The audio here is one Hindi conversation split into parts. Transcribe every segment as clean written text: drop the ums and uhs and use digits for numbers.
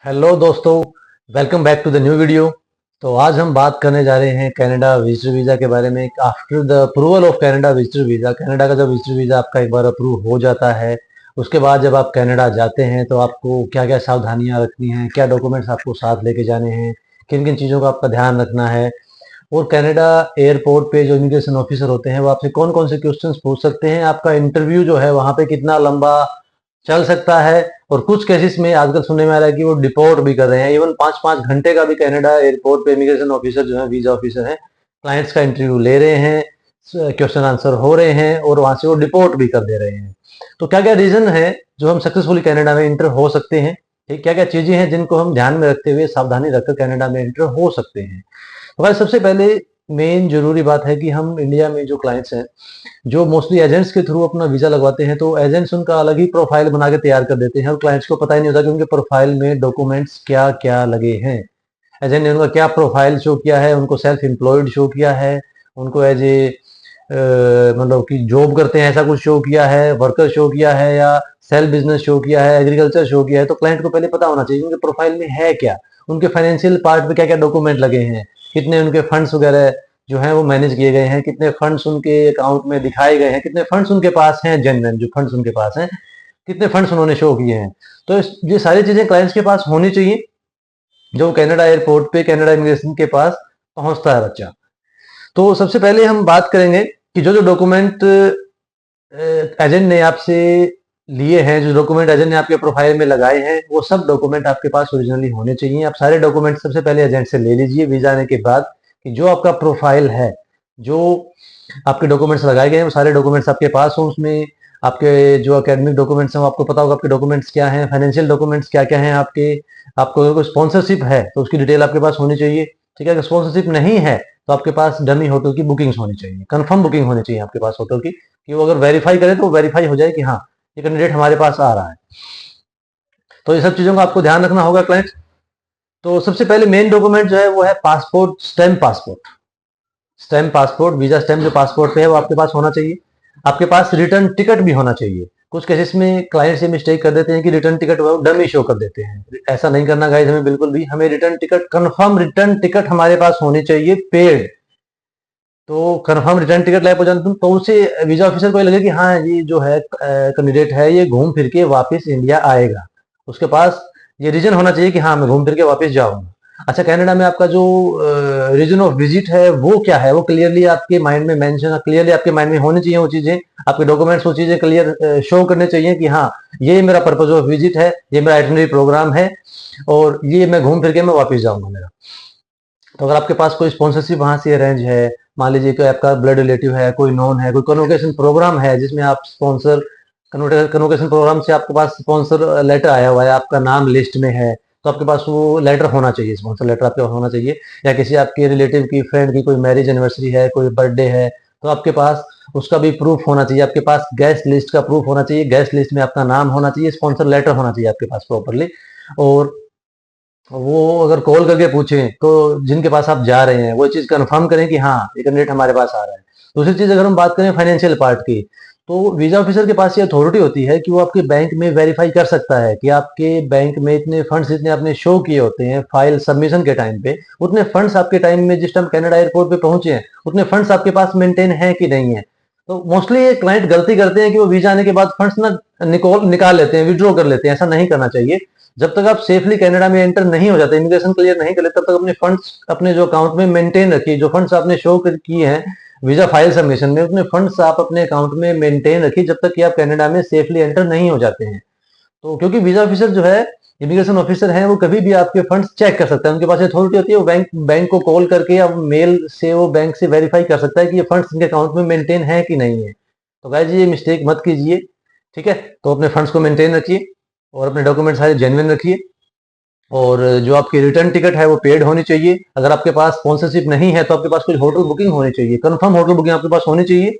हेलो दोस्तों, welcome back to the new video. तो आज हम बात करने जा रहे हैं कनाडा विजिटर वीज़ा के बारे में। After the approval of Canada visitor visa, Canada का जब विजिटर वीज़ा आपका एक बार अप्रूव हो जाता है, उसके बाद जब आप कनाडा जाते हैं तो आपको क्या क्या सावधानियां रखनी हैं, क्या डॉक्यूमेंट्स आपको साथ लेके जाने हैं, किन किन चीज़ों का आपका ध्यान रखना है। और कनाडा एयरपोर्ट पे जो इमिग्रेशन ऑफिसर होते हैं वो आपसे कौन कौन से क्वेश्चंस पूछ सकते हैं, आपका इंटरव्यू जो है वहाँ पे कितना लंबा चल सकता है। और कुछ केसेस में आजकल सुनने में आ रहा है कि वो डिपोर्ट भी कर रहे हैं, इवन 5-5 घंटे का भी कनाडा एयरपोर्ट पे इमिग्रेशन ऑफिसर जो है, वीजा ऑफिसर हैं, क्लाइंट्स का इंटरव्यू ले रहे हैं, क्वेश्चन आंसर हो रहे हैं और वहां से वो डिपोर्ट भी कर दे रहे हैं। तो क्या क्या रीजन है जो हम सक्सेसफुली कनाडा में इंटर हो सकते हैं, ठीक, क्या क्या चीजें हैं जिनको हम ध्यान में रखते हुए सावधानी रखकर कनाडा में इंटर हो सकते हैं। तो भाई सबसे पहले मेन जरूरी बात है कि हम इंडिया में जो क्लाइंट्स हैं, जो मोस्टली एजेंट्स के थ्रू अपना वीजा लगवाते हैं, तो एजेंट्स उनका अलग ही प्रोफाइल बना के तैयार कर देते हैं और क्लाइंट्स को पता ही नहीं होता कि उनके प्रोफाइल में डॉक्यूमेंट्स क्या क्या लगे हैं। एजेंट ने उनका क्या प्रोफाइल शो किया है, उनको सेल्फ एम्प्लॉयड शो किया है, उनको एज ए मतलब कि जॉब करते हैं ऐसा कुछ शो किया है, वर्कर शो किया है, या सेल्फ बिजनेस शो किया है, एग्रीकल्चर शो किया है। तो क्लाइंट को पहले पता होना चाहिए उनके प्रोफाइल में है क्या, उनके फाइनेंशियल पार्ट पे क्या क्या डॉक्यूमेंट लगे हैं, कितने उनके फंड्स वगैरह जो है वो मैनेज किए गए हैं, कितने फंड्स उनके अकाउंट में दिखाए गए हैं, कितने फंड्स उनके पास हैं, जेन्युइन जो फंड्स उनके पास हैं, कितने फंड्स उन्होंने शो किए हैं। तो ये सारी चीजें क्लाइंट्स के पास होनी चाहिए जो कनाडा एयरपोर्ट पे कनाडा इमिग्रेशन के पास पहुंचता है बच्चा। तो सबसे पहले हम बात करेंगे कि जो जो डॉक्यूमेंट एजेंट ने आपसे लिए हैं, जो डॉक्यूमेंट एजेंट ने आपके प्रोफाइल में लगाए हैं, वो सब डॉक्यूमेंट आपके पास ओरिजिनली होने चाहिए। आप सारे डॉक्यूमेंट सबसे पहले एजेंट से ले लीजिए वीजा आने के बाद, कि जो आपका प्रोफाइल है, जो आपके डॉक्यूमेंट्स लगाए गए हैं, वो सारे डॉक्यूमेंट्स आपके पास हो। उसमें आपके जो एकेडमिक डॉक्यूमेंट्स हैं वो आपको पता होगा आपके डॉक्यूमेंट्स क्या हैं, फाइनेंशियल डॉक्यूमेंट्स क्या क्या हैं आपके। आपको अगर कोई स्पॉन्सरशिप है तो उसकी डिटेल आपके पास होनी चाहिए, ठीक है। अगर स्पॉन्सरशिप नहीं है तो आपके पास डमी होटल की बुकिंग्स होनी चाहिए, कंफर्म बुकिंग होनी चाहिए आपके पास होटल की, कि वो अगर वेरीफाई करे तो वेरीफाई हो जाए कि हाँ ये कैंडिडेट हमारे पास आ रहा है। तो ये सब चीजों का आपको ध्यान रखना होगा क्लाइंट। तो सबसे पहले मेन डॉक्यूमेंट जो है वो है passport, stamp passport. Stamp passport, visa stamp जो पासपोर्ट पे है वो आपके पास होना चाहिए। आपके पास रिटर्न टिकट भी होना चाहिए। कुछ केसेस में क्लाइंट से मिस्टेक कर देते हैं कि रिटर्न टिकट वो डमी शो कर देते हैं। ऐसा नहीं करना गाइस, हमें बिल्कुल भी, हमें return ticket, confirm return ticket हमारे पास होनी चाहिए, पेड। तो कंफर्म रिटर्न टिकट लाइफ हो जाए तो उसे वीजा ऑफिसर को ये लगे कि हाँ ये जो है कैंडिडेट है ये घूम फिर के वापस इंडिया आएगा। उसके पास ये रीजन होना चाहिए कि हाँ मैं घूम फिर के वापस जाऊंगा। अच्छा, कनाडा में आपका जो रीजन ऑफ विजिट है वो क्या है, वो क्लियरली आपके माइंड में मेंशन, क्लियरली आपके माइंड में होनी चाहिए वो चीजें। आपके डॉक्यूमेंट्स वो चीजें क्लियर शो करने चाहिए कि हाँ ये मेरा पर्पज ऑफ विजिट है, ये मेरा आइटनरी प्रोग्राम है और ये मैं घूम फिर के मैं वापस जाऊंगा मेरा। तो अगर आपके पास कोई स्पॉन्सरशिप वहां से अरेंज है, मान लीजिए कि आपका ब्लड रिलेटिव है, कोई नॉन है, कोई कन्वोकेशन प्रोग्राम है जिसमें आप स्पॉन्सर, कन्वोकेशन प्रोग्राम से आपके पास स्पॉन्सर लेटर आया हुआ है, आपका नाम लिस्ट में है, तो आपके पास वो लेटर होना चाहिए, स्पॉन्सर लेटर आपके पास होना चाहिए। या किसी आपके रिलेटिव की, फ्रेंड की कोई मैरिज एनिवर्सरी है, कोई बर्थडे है, तो आपके पास उसका भी प्रूफ होना चाहिए। आपके पास गेस्ट लिस्ट का प्रूफ होना चाहिए, गेस्ट लिस्ट में आपका नाम होना चाहिए, स्पॉन्सर लेटर होना चाहिए आपके पास प्रॉपरली। और वो अगर कॉल करके पूछें तो जिनके पास आप जा रहे हैं वो चीज कंफर्म करें कि हाँ ये कैंडिडेट हमारे पास आ रहा है। दूसरी चीज, अगर हम बात करें फाइनेंशियल पार्ट की, तो वीजा ऑफिसर के पास ये अथॉरिटी होती है कि वो आपके बैंक में वेरीफाई कर सकता है कि आपके बैंक में इतने फंड्स, जितने आपने शो किए होते हैं फाइल सबमिशन के टाइम पे, उतने फंड्स आपके टाइम में जिस टाइम कनाडा एयरपोर्ट पे पहुंचे हैं उतने फंड्स आपके पास मेंटेन है कि नहीं है। तो मोस्टली ये क्लाइंट गलती करते हैं कि वो वीजा आने के बाद फंड्स ना निकाल लेते हैं, विड्रॉ कर लेते हैं। ऐसा नहीं करना चाहिए। जब तक आप सेफली कनाडा में एंटर नहीं हो जाते, इमिग्रेशन क्लियर नहीं कर लेते, तब तक अपने फंड्स अपने जो अकाउंट में मेंटेन रखिए। जो फंड्स आपने शो किए हैं वीजा फाइल सबमिशन में, उतने फंड्स आप अपने अकाउंट में मेंटेन रखिए जब तक कि आप कनाडा में सेफली एंटर नहीं हो जाते हैं। तो क्योंकि वीजा ऑफिसर जो है, इमिग्रेशन ऑफिसर है, वो कभी भी आपके फंड्स चेक कर सकता है। उनके पास अथॉरिटी होती है, वो बैंक को कॉल करके या मेल से वो बैंक से वेरीफाई कर सकता है कि ये फंड्स इनके अकाउंट में मेंटेन है कि नहीं है। तो गाइस ये मिस्टेक मत कीजिए, ठीक है। तो अपने फंड्स को मेंटेन रखिए और अपने डॉक्यूमेंट सारे जेन्युइन रखिए। और जो आपकी रिटर्न टिकट है वो पेड होनी चाहिए। अगर आपके पास स्पॉन्सरशिप नहीं है तो आपके पास कुछ होटल बुकिंग होनी चाहिए, कंफर्म होटल बुकिंग आपके पास होनी चाहिए,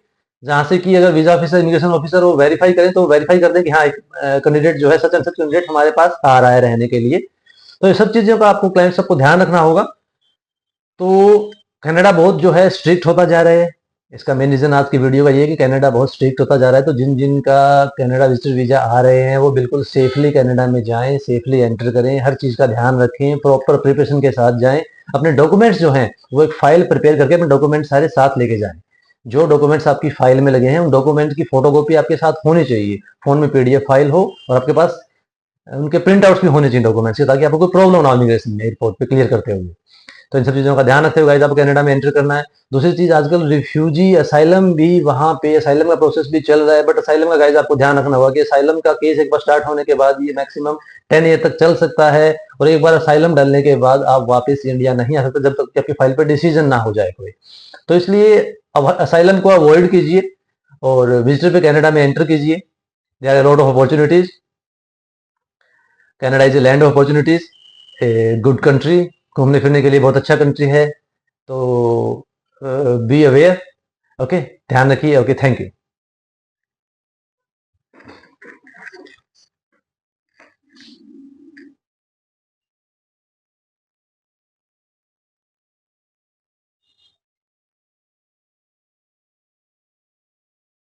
जहां से कि अगर वीजा ऑफिसर, इमिग्रेशन ऑफिसर वो वेरीफाई करें तो वेरीफाई कर दें कि हाँ कैंडिडेट जो है सच एंड सच कैंडिडेट हमारे पास आ रहा है रहने के लिए। तो ये सब चीजों का आपको क्लाइंट सबको ध्यान रखना होगा। तो कनाडा बहुत जो है स्ट्रिक्ट होता जा रहा है इसका मेन रीजन आज की वीडियो का ये है कि कनाडा बहुत स्ट्रिक्ट होता जा रहा है, तो जिन जिन का कनाडा विजिटर वीजा आ रहे हैं वो बिल्कुल सेफली कनाडा में जाएं, सेफली एंटर करें, हर चीज़ का ध्यान रखें, प्रॉपर प्रिपरेशन के साथ जाएं। अपने डॉक्यूमेंट्स जो हैं वो एक फाइल प्रिपेयर करके अपने डॉक्यूमेंट्स सारे साथ लेके जाएं। जो डॉक्यूमेंट्स आपकी फाइल में लगे हैं उन डॉक्यूमेंट्स की फोटोकॉपी आपके साथ होनी चाहिए, फोन में पीडीएफ फाइल हो और आपके पास उनके प्रिंट आउट्स भी होने चाहिए डॉक्यूमेंट्स के, ताकि आपको कोई प्रॉब्लम ना हो इमिग्रेशन में एयरपोर्ट पे क्लियर करते हुए। तो इन सब चीज़ों का ध्यान रखते हुए गाइस आपको कनाडा में एंटर करना है। दूसरी चीज़, आजकल रिफ्यूजी असाइलम भी वहाँ पे असाइलम का प्रोसेस भी चल रहा है, बट असाइलम का गाइस आपको ध्यान रखना होगा कि असाइलम का केस एक बार स्टार्ट होने के बाद ये मैक्सिमम 10 ईयर तक चल सकता है, और एक बार असाइलम डालने के बाद आप वापस इंडिया नहीं आ सकते जब तक कि आपकी फाइल पर डिसीजन ना हो जाए कोई। तो इसलिए अब असाइलम को अवॉइड कीजिए और विजिटर पे कनाडा में एंटर कीजिए। There are lot of opportunities. Canada is a land of opportunities, a good country, घूमने फिरने के लिए बहुत अच्छा कंट्री है। तो बी अवेयर। ओके, ध्यान रखिए। Okay, thank you.